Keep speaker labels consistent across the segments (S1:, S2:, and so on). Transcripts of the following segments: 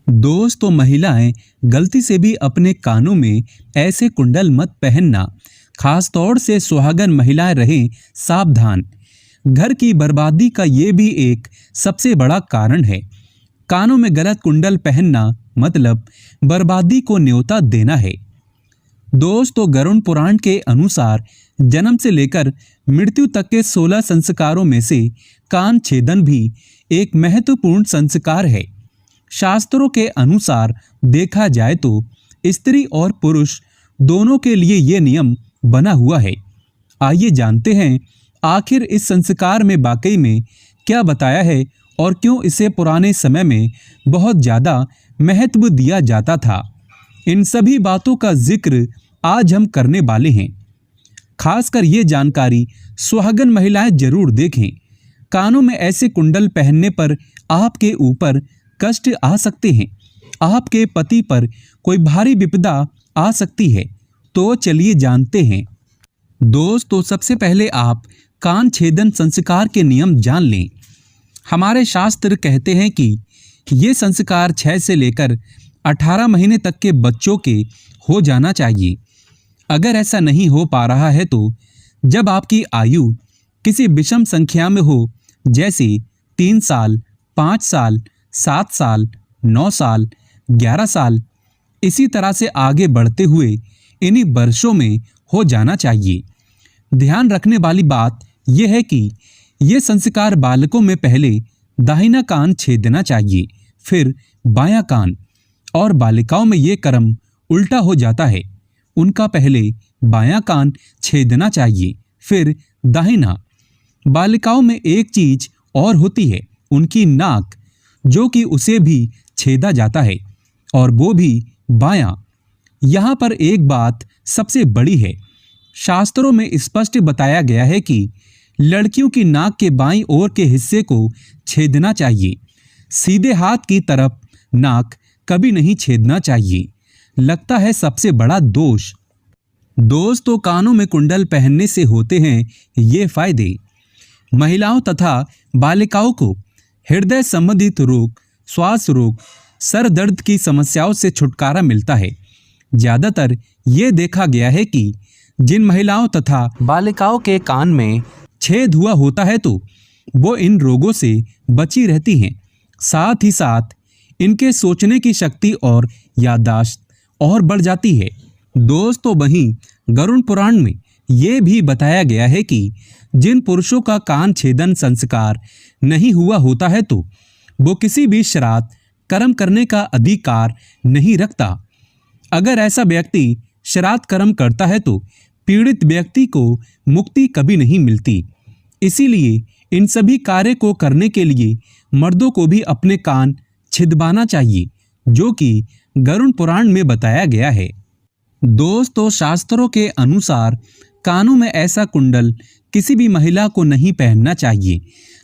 S1: दोस्तों, महिलाएं गलती से भी अपने कानों में ऐसे कुंडल मत पहनना। खास तौर से सुहागन महिलाएं रहें सावधान। घर की बर्बादी का ये भी एक सबसे बड़ा कारण है। कानों में गलत कुंडल पहनना मतलब बर्बादी को न्योता देना है। दोस्तों, गरुड़ पुराण के अनुसार जन्म से लेकर मृत्यु तक के 16 संस्कारों में से कान छेदन भी एक महत्वपूर्ण संस्कार है। शास्त्रों के अनुसार देखा जाए तो स्त्री और पुरुष दोनों के लिए ये नियम बना हुआ है। आइए जानते हैं आखिर इस संस्कार में वाकई में क्या बताया है और क्यों इसे पुराने समय में बहुत ज़्यादा महत्व दिया जाता था। इन सभी बातों का जिक्र आज हम करने वाले हैं। खासकर ये जानकारी सुहागन महिलाएं जरूर देखें। कानों में ऐसे कुंडल पहनने पर आपके ऊपर कष्ट आ सकते हैं, आपके पति पर कोई भारी विपदा आ सकती है। तो चलिए जानते हैं। दोस्तों, सबसे पहले आप कान छेदन संस्कार के नियम जान लें। हमारे शास्त्र कहते हैं कि ये संस्कार 6 से लेकर 18 महीने तक के बच्चों के हो जाना चाहिए। अगर ऐसा नहीं हो पा रहा है तो जब आपकी आयु किसी विषम संख्या में हो, जैसे 3 साल, 5 साल, 7 साल, 9 साल, 11 साल, इसी तरह से आगे बढ़ते हुए इन्हीं वर्षों में हो जाना चाहिए। ध्यान रखने वाली बात यह है कि ये संस्कार बालकों में पहले दाहिना कान छेदना चाहिए, फिर बायां कान, और बालिकाओं में ये क्रम उल्टा हो जाता है। उनका पहले बायां कान छेदना चाहिए, फिर दाहिना। बालिकाओं में एक चीज और होती है, उनकी नाक, जो कि उसे भी छेदा जाता है, और वो भी बायां। यहाँ पर एक बात सबसे बड़ी है। शास्त्रों में स्पष्ट बताया गया है कि लड़कियों की नाक के बाईं ओर के हिस्से को छेदना चाहिए। सीधे हाथ की तरफ नाक कभी नहीं छेदना चाहिए। लगता है सबसे बड़ा दोष। दोस्तों, कानों में कुंडल पहनने से होते हैं ये फायदे। महिलाओं तथा बालिकाओं को हृदय संबंधित रोग, श्वास रोग, सर दर्द की समस्याओं से छुटकारा मिलता है। ज़्यादातर ये देखा गया है कि जिन महिलाओं तथा बालिकाओं के कान में छेद हुआ होता है तो वो इन रोगों से बची रहती हैं। साथ ही साथ इनके सोचने की शक्ति और याददाश्त और बढ़ जाती है। दोस्तों, वहीं गरुड़ पुराण में ये भी बताया गया है कि जिन पुरुषों का कान छेदन संस्कार नहीं हुआ होता है तो वो किसी भी श्राद्ध कर्म करने का अधिकार नहीं रखता। अगर ऐसा व्यक्ति श्राद्ध कर्म करता है तो पीड़ित व्यक्ति को मुक्ति कभी नहीं मिलती। इसीलिए इन सभी कार्य को करने के लिए मर्दों को भी अपने कान छिदवाना चाहिए, जो कि गरुड़ पुराण में बताया गया है। दोस्तों, शास्त्रों के अनुसार कानों में ऐसा कुंडल किसी भी महिला को नहीं पहनना चाहिए।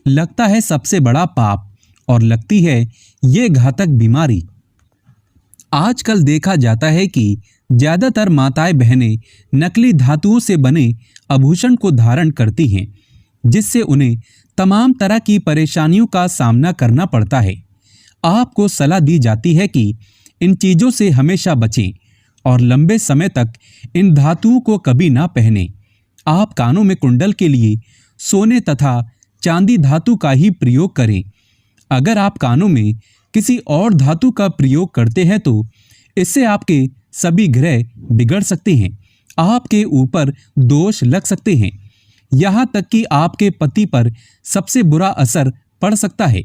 S1: लगता है सबसे बड़ा पाप, और लगती है ये घातक बीमारी। आजकल देखा जाता है कि ज़्यादातर माताएं बहनें नकली धातुओं से बने आभूषण को धारण करती हैं, जिससे उन्हें तमाम तरह की परेशानियों का सामना करना पड़ता है। आपको सलाह दी जाती है कि इन चीज़ों से हमेशा बचें और लंबे समय तक इन धातुओं को कभी ना पहनें। आप कानों में कुंडल के लिए सोने तथा चांदी धातु का ही प्रयोग करें। अगर आप कानों में किसी और धातु का प्रयोग करते हैं तो इससे आपके सभी ग्रह बिगड़ सकते हैं, आपके ऊपर दोष लग सकते हैं, यहाँ तक कि आपके पति पर सबसे बुरा असर पड़ सकता है।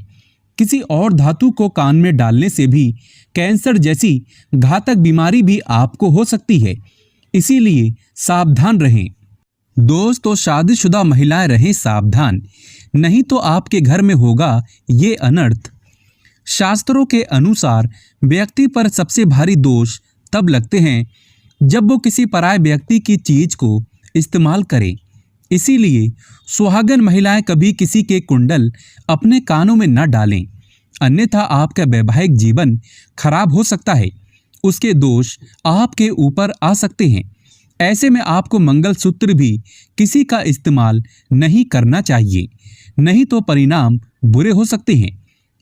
S1: किसी और धातु को कान में डालने से भी कैंसर जैसी घातक बीमारी भी आपको हो सकती है। इसीलिए सावधान रहें। दोस्तों, शादीशुदा महिलाएं रहें सावधान, नहीं तो आपके घर में होगा ये अनर्थ। शास्त्रों के अनुसार व्यक्ति पर सबसे भारी दोष तब लगते हैं जब वो किसी पराये व्यक्ति की चीज को इस्तेमाल करे। इसीलिए सुहागन महिलाएं कभी किसी के कुंडल अपने कानों में न डालें, अन्यथा आपका वैवाहिक जीवन खराब हो सकता है। उसके दोष आपके ऊपर आ सकते हैं। ऐसे में आपको मंगलसूत्र भी किसी का इस्तेमाल नहीं करना चाहिए, नहीं तो परिणाम बुरे हो सकते हैं।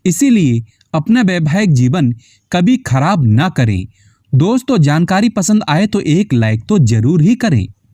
S1: इसीलिए अपना वैवाहिक जीवन कभी खराब ना करें। दोस्तों, जानकारी पसंद आए तो एक लाइक तो जरूर ही करें।